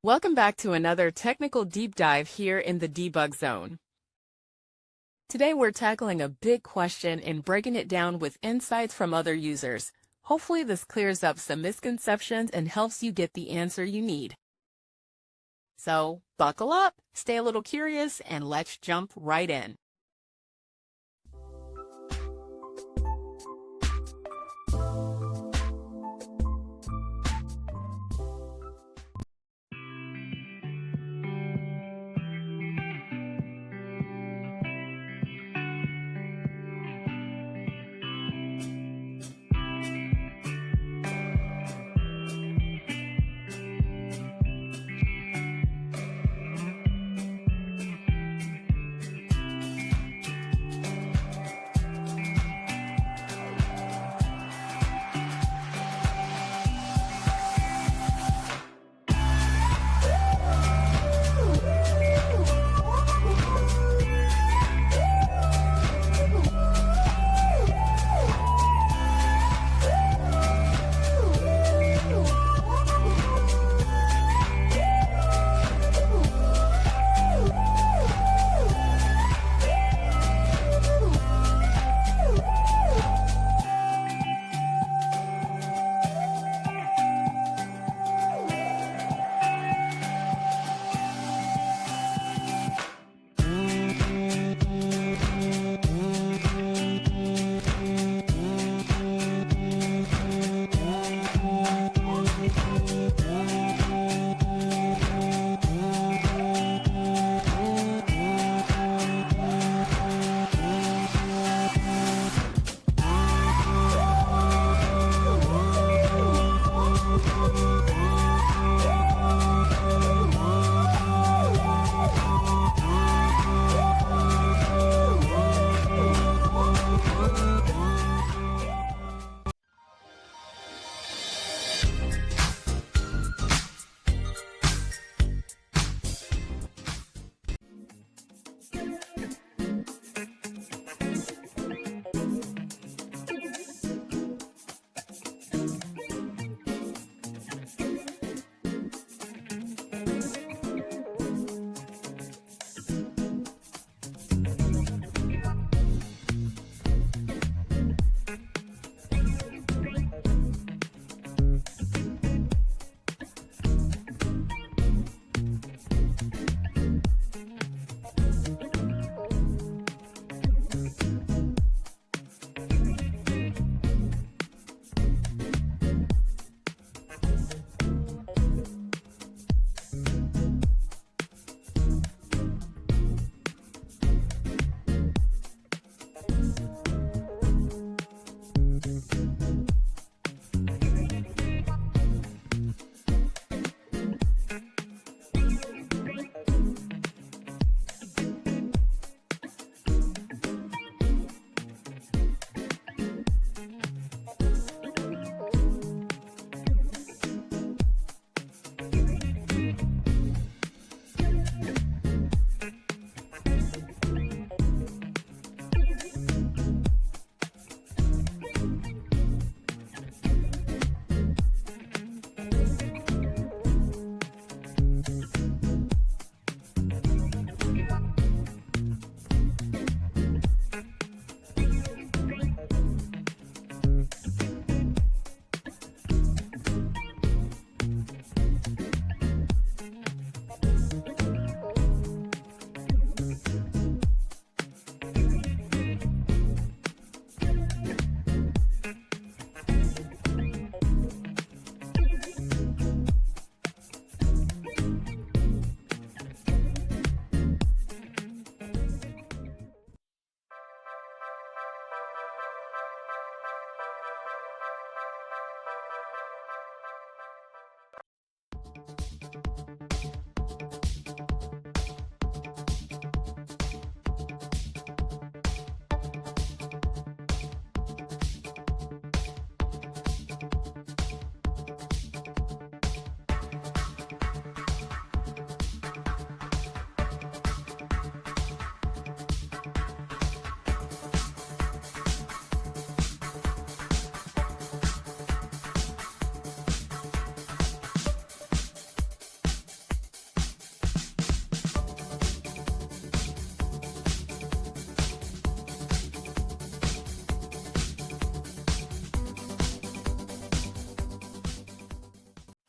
Welcome back to another technical deep dive here in the debug zone. Today we're tackling a big question and breaking it down with insights from other users. Hopefully this clears up some misconceptions and helps you get the answer you need. So buckle up, stay a little curious, and let's jump right in.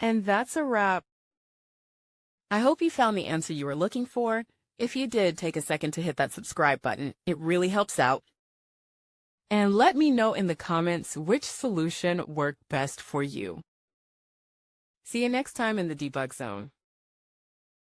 And that's a wrap. I hope you found the answer you were looking for. If you did, take a second to hit that subscribe button. It really helps out. And let me know in the comments which solution worked best for you. See you next time in the debug zone.